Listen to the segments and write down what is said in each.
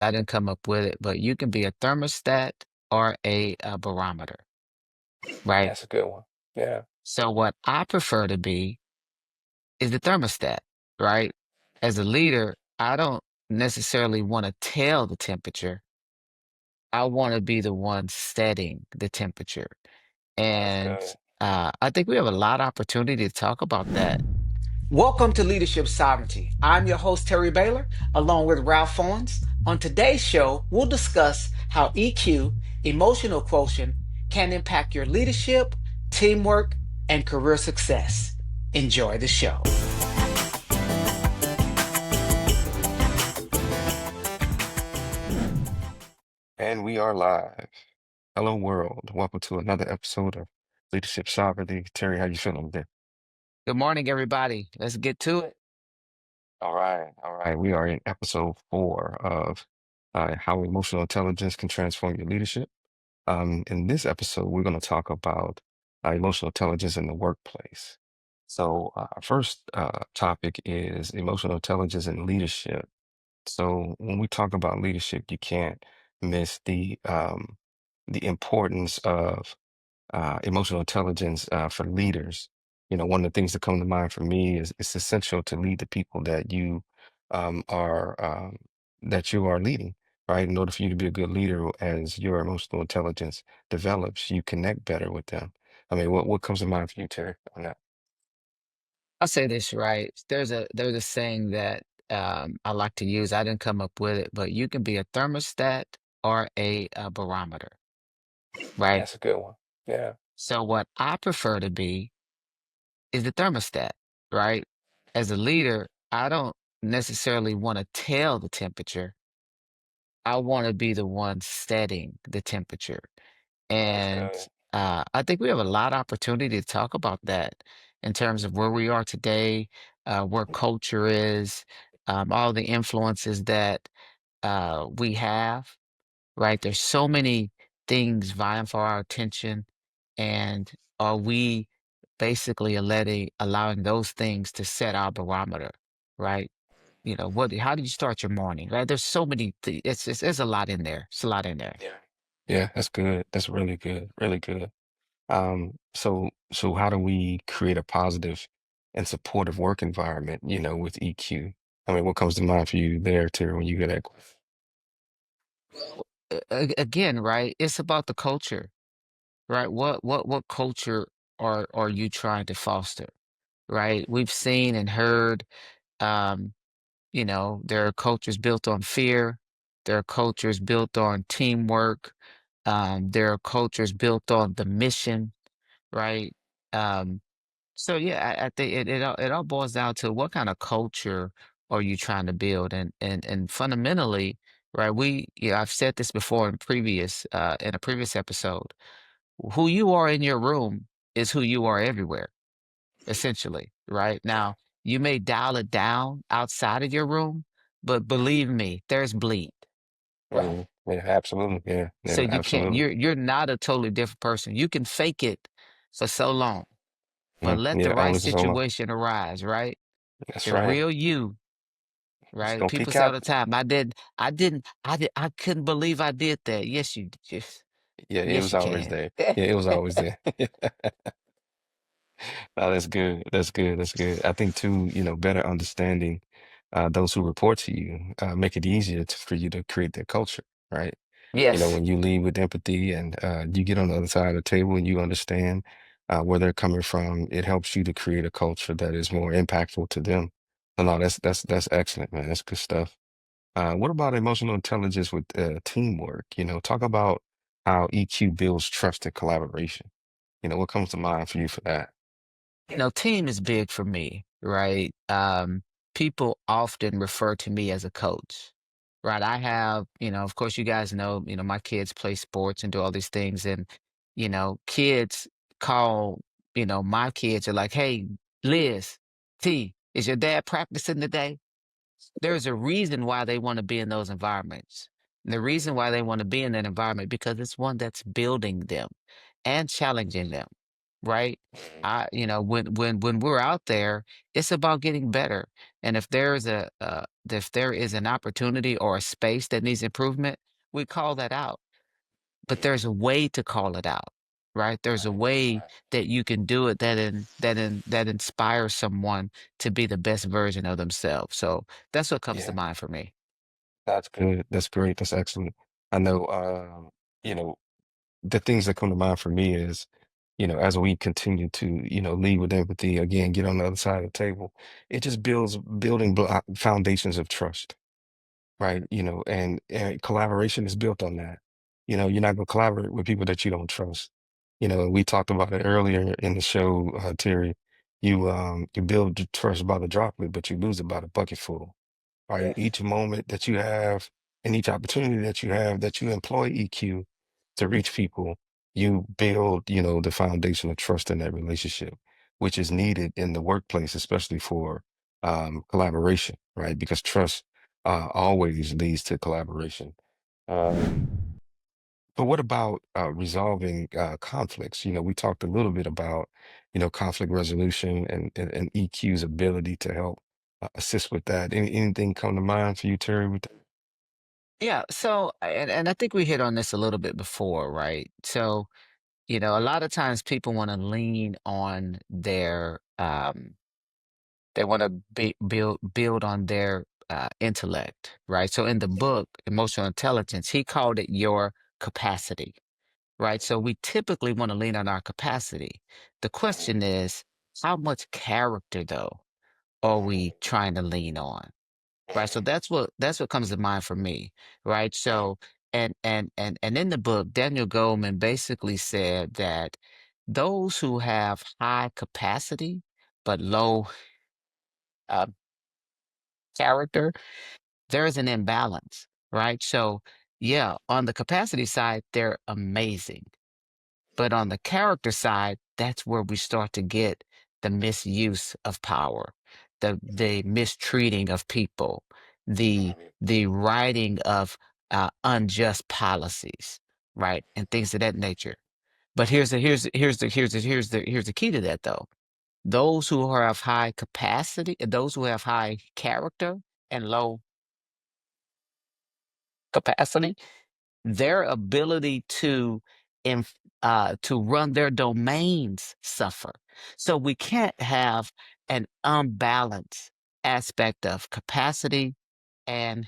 I didn't come up with it, but you can be a thermostat or a barometer, right? That's a good one. Yeah. So what I prefer to be is the thermostat, right? As a leader, I don't necessarily want to tell the temperature. I want to be the one setting the temperature. That's And good. I think we have a lot of opportunity to talk about that. Welcome to Leadership Sovereignty. I'm your host, Terry Baylor, along with Ralph Owens. On today's show, we'll discuss how EQ, emotional quotient, can impact your leadership, teamwork, and career success. Enjoy the show. And we are live. Hello, world. Welcome to another episode of Leadership Sovereignty. Terry, how you feeling today? Good morning, everybody. Let's get to it. All right. All right. We are in episode 4 of how emotional intelligence can transform your leadership. In this episode, we're going to talk about emotional intelligence in the workplace. So, our first topic is emotional intelligence in leadership. So when we talk about leadership, you can't miss the importance of emotional intelligence for leaders. One of the things that come to mind for me is it's essential to lead the people that you are that you are leading, right? In order for you to be a good leader, as your emotional intelligence develops, you connect better with them. I mean, what comes to mind for you, Terry, on that? I'll say this, right? There's a saying that I like to use. I didn't come up with it, but you can be a thermostat or a barometer, right? That's a good one. Yeah. So what I prefer to be is the thermostat, right? As a leader, I don't necessarily want to tell the temperature. I want to be the one setting the temperature. That's And good. I think we have a lot of opportunity to talk about that in terms of where we are today, where culture is, all the influences that we have, right? There's so many things vying for our attention. And are we basically allowing those things to set our barometer, right? How do you start your morning, right? There's so many, there's a lot in there. It's a lot in there. Yeah. Yeah, that's good. That's really good. Really good. So how do we create a positive and supportive work environment, with EQ? I mean, what comes to mind for you there, Terry, when you get that question? Again, right? It's about the culture, right? What culture are you trying to foster, right? We've seen and heard, um, there are cultures built on fear, there are cultures built on teamwork, there are cultures built on the mission, right? Um, so yeah, I think it all boils down to what kind of culture are you trying to build, and fundamentally, right? I've said this before in a previous episode. Who you are in your room is who you are everywhere, essentially, right? Yeah. Now, you may dial it down outside of your room, but believe me, there's bleed, right? Yeah, absolutely. Yeah, So yeah, you can't, absolutely. you're not a totally different person. You can fake it for so long, but let the Yeah, right only for so long. situation arise, right? That's The right. real you, Just right? don't People peek say all out. the time, I couldn't believe I did that. Yeah, it Yes, was you always can. there. Yeah, it was always there. No, that's good. That's good. That's good. I think too, better understanding those who report to you make it easier for you to create that culture, right? Yes. When you lead with empathy and you get on the other side of the table and you understand where they're coming from, it helps you to create a culture that is more impactful to them. So no, that's excellent, man. That's good stuff. What about emotional intelligence with teamwork? Talk about how EQ builds trust and collaboration. What comes to mind for you for that? Team is big for me, right? People often refer to me as a coach, right? I have, of course, you guys know, my kids play sports and do all these things. And, kids call, my kids are like, hey, Liz, T, is your dad practicing today? There's a reason why they want to be in those environments. And the reason why they want to be in that environment because it's one that's building them and challenging them. right? Mhm. When we're out there, it's about getting better. And if there is an opportunity or a space that needs improvement, we call that out. But Yeah. there's a way to call it out, right? There's a Right. way Right. that you can do it that inspires someone to be the best version of themselves. So that's what comes to Yeah. mind for me. That's good. That's great. That's excellent. I know, you know, the things that come to mind for me is, as we continue to, lead with empathy, again, get on the other side of the table, it just builds building foundations of trust, right? And collaboration is built on that. You're not going to collaborate with people that you don't trust. We talked about it earlier in the show, Terry. You build the trust by the droplet, but you lose it by the bucketful, right? Yes. Each moment that you have and each opportunity that you have that you employ EQ to reach people, you build, the foundation of trust in that relationship, which is needed in the workplace, especially for collaboration, right? Because trust always leads to collaboration. Um, but what about resolving conflicts? We talked a little bit about, conflict resolution and EQ's ability to help assist with that. Anything come to mind for you, Terry? With that? Yeah, so and I think we hit on this a little bit before, right? So, a lot of times people want to lean on they want to build on their intellect, right? So in the book, Emotional Intelligence, he called it your capacity, right? So we typically want to lean on our capacity. The Mhm, question is, how much character though are we trying to lean on? Right. So mhm, that's what comes to mind for me. Right. So and in the book, Daniel Goleman basically said that those who have high capacity but low uh, character, there is an imbalance. Right. So yeah, on the capacity side, they're amazing. But on the character side, that's where we start to get the misuse of power, the mistreating of people, the mhm. the writing of unjust policies, right, and things of that nature. But here's the key to that though. Those who have high capacity, those who have high character and low capacity, their ability to run their domains suffer. So we can't have an unbalanced aspect of capacity and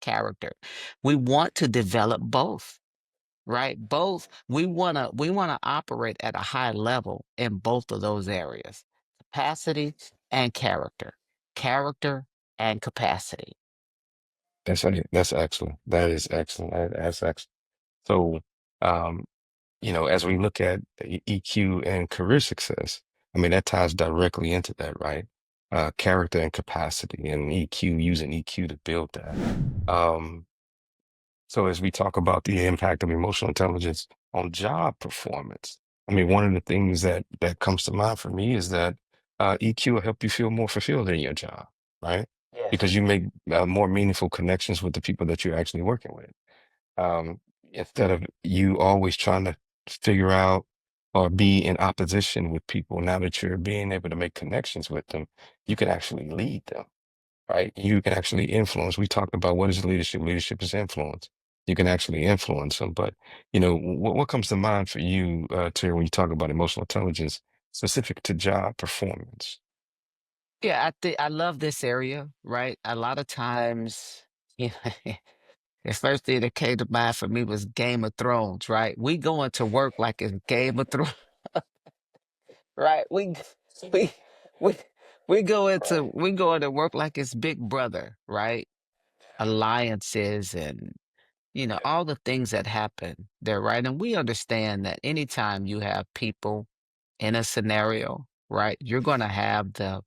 character. We want to develop both, right? Both. We want to operate at a high level in both of those areas. Capacity and character. Character and capacity. That's excellent. That is excellent. That's excellent. So, um, as we look at the EQ and career success, I mean, that ties directly into that, right? Character and capacity, and EQ, using EQ to build that. Um, so, as we talk about the impact of emotional intelligence on job performance, I mean, one of the things that comes to mind for me is that EQ will help you feel more fulfilled in your job, right? Yes. Because you make more meaningful connections with the people that you're actually working with, um, instead of you always trying to figure out or be in opposition with people. Now that you're being able to make connections with them, you can actually lead them, right? You can actually influence. We talked about what is leadership. Leadership is influence. You can actually influence them. But what comes to mind for you, Terry, when you talk about emotional intelligence specific to job performance? Yeah, I love this area, right? A lot of times, you know, the first thing that came to mind for me was Game of Thrones, right? We going to work like it's Game of Thrones, right? We we Right. we go into work like it's Big Brother, right? Alliances and Yeah. all the things that happen there, right? And we understand that anytime you have people in a scenario, right, you're going to have the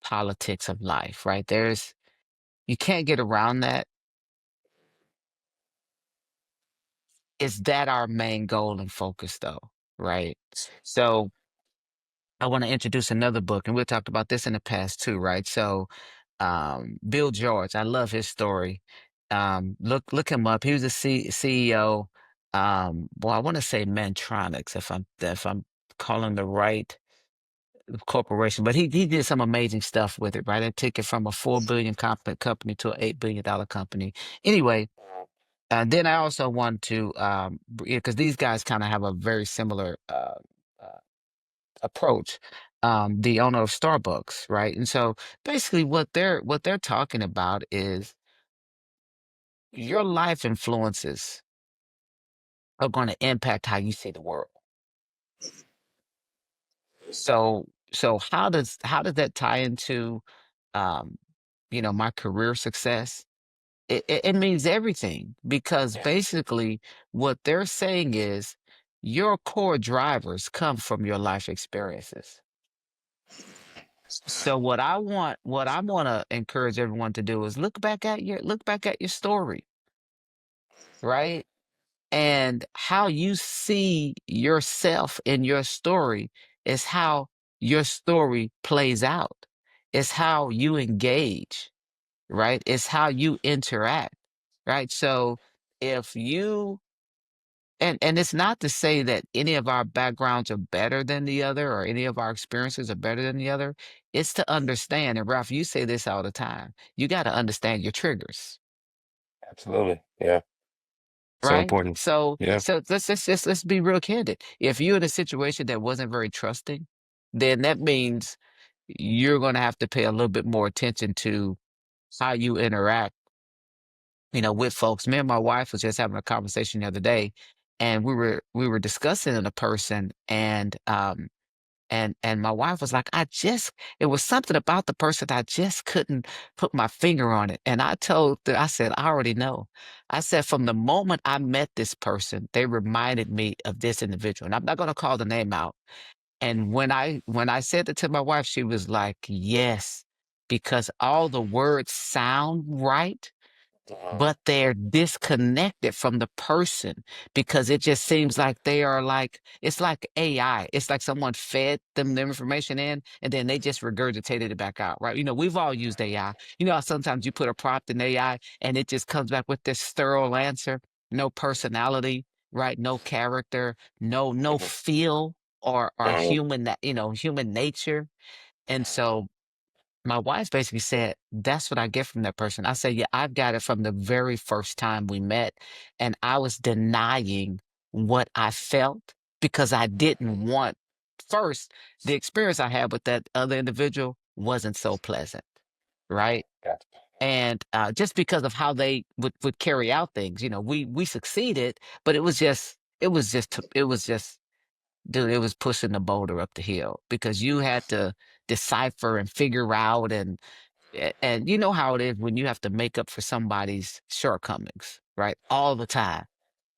politics of life, right? You can't get around that. Is that our main goal and focus though, right? So I want to introduce another book, and we talked about this in the past too, right? So Bill George, I love his story. Look him up. He was a CEO. Well, I want to say Mantronics, if I'm calling the right corporation, but he did some amazing stuff with it, right? It took it from a 4 billion company to an $8 billion company. Anyway, then I also want to, because these guys kind of have a very similar uh, approach. The owner of Starbucks, right? And so basically, what they're talking about is your life influences are going to impact how you see the world. So how does that tie into um, my career success? It means everything because Yeah. basically what they're saying is your core drivers come from your life experiences. So what I want to encourage everyone to do is look back at your story, right? And how you see yourself in your story is how your story plays out. It's how you engage, right? It's how you interact, right? So if you and it's not to say that any of our backgrounds are better than the other or any of our experiences are better than the other. It's to understand, and Ralph, you say this all the time. You got to understand your triggers, Absolutely. Yeah. So right? important. So Yeah. so let's be real candid. If you're in a situation that wasn't very trusting, then that means you're going to have to pay a little bit more attention to how you interact, with folks. Me and my wife was just having a conversation the other day, and we were discussing a person, and my wife was like, it was something about the person I just couldn't put my finger on it. And I said, I already know. I said, from the moment I met this person, they reminded me of this individual. And I'm not going to call the name out. And when I said it to my wife, she was like, yes, because all the words sound right, Uh, but they're disconnected from the person because it just seems like they are like it's like AI. It's like someone fed them the information in and then they just regurgitated it back out, right? We've all used AI. You know how sometimes you put a prompt in AI and it just comes back with this thorough answer, no personality, right? No character, no mhm. feel or Uh, human nature. And so my wife basically said, "That's what I get from that person." I said, "Yeah, I've got it from the very first time we met, and I was denying what I felt because I didn't want first, the experience I had with that other individual wasn't so pleasant, right? gotcha. And just because of how they would carry out things, we succeeded, but it was just dude, it was pushing the boulder up the hill because you had to decipher and figure out and you know how it is when you have to make up for somebody's shortcomings, right? All the time.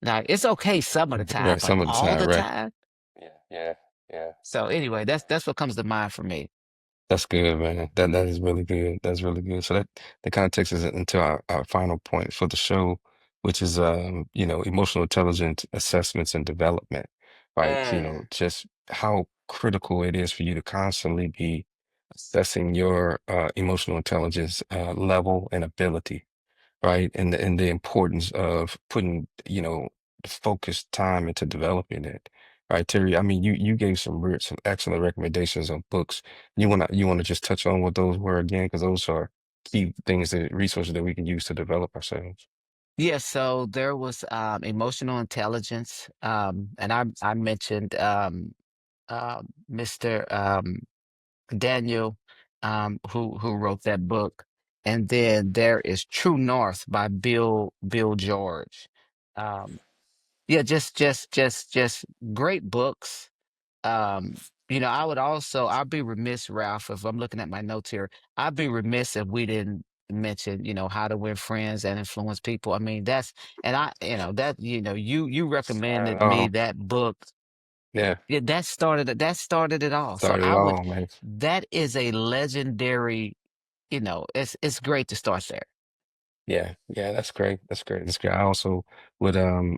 Now, it's okay some of the time, Right. but Some of the all time, the right. time? Yeah. Yeah. Yeah. So anyway, that's what comes to mind for me. That's good, man. That is really good. That's really good. So that kind of takes us into our final point for the show, which is emotional intelligence assessments and development, right? Mm. Just how critical it is for you to constantly be assessing your emotional intelligence level and ability, right? And the importance of putting, focused time into developing it. Right, Terry. I mean, you gave some excellent recommendations of books. You wanna just touch on what those were again, because those are key things that resources that we can use to develop ourselves. Yeah, so there was emotional intelligence, and I mentioned Mr. Daniel, who wrote that book, and then there is True North by Bill George. Um, yeah, just great books. Um, I'd be remiss, Ralph, if I'm looking at my notes here. I'd be remiss if we didn't mention, how to win friends and influence people. I mean, and you recommended me Oh, that book. yeah. Yeah, that started it all. So Started it all, man. that is a legendary, it's great to start there. Yeah, yeah, that's great. That's great. That's great. I also would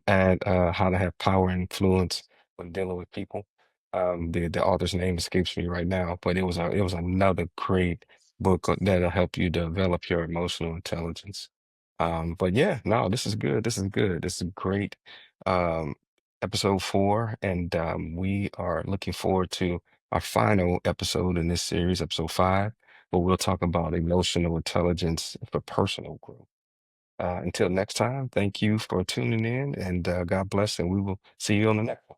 add how to have power and influence when dealing with people. The author's name escapes me right now, but it was another great book that'll help you develop your emotional intelligence. But yeah, no, this is good. This is good. This is great. Um, episode 4, and we are looking forward to our final episode in this series, episode 5, where we'll talk about emotional intelligence for personal growth. Until next time, thank you for tuning in, and God bless, and we will see you on the next one.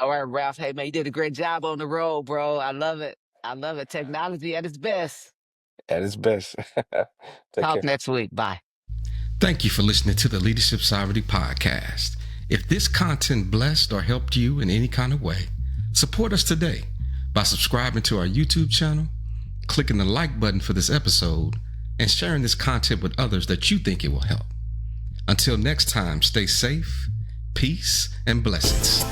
All right, Ralph. Hey, man, you did a great job on the road, bro. I love it. I love it. Technology at its best. At its best. Take Talk care. next week. Bye. Thank you for listening to the Leadership Sovereignty Podcast. If this content blessed or helped you in any kind of way, support us today by subscribing to our YouTube channel, clicking the like button for this episode, and sharing this content with others that you think it will help. Until next time, stay safe, peace, and blessings.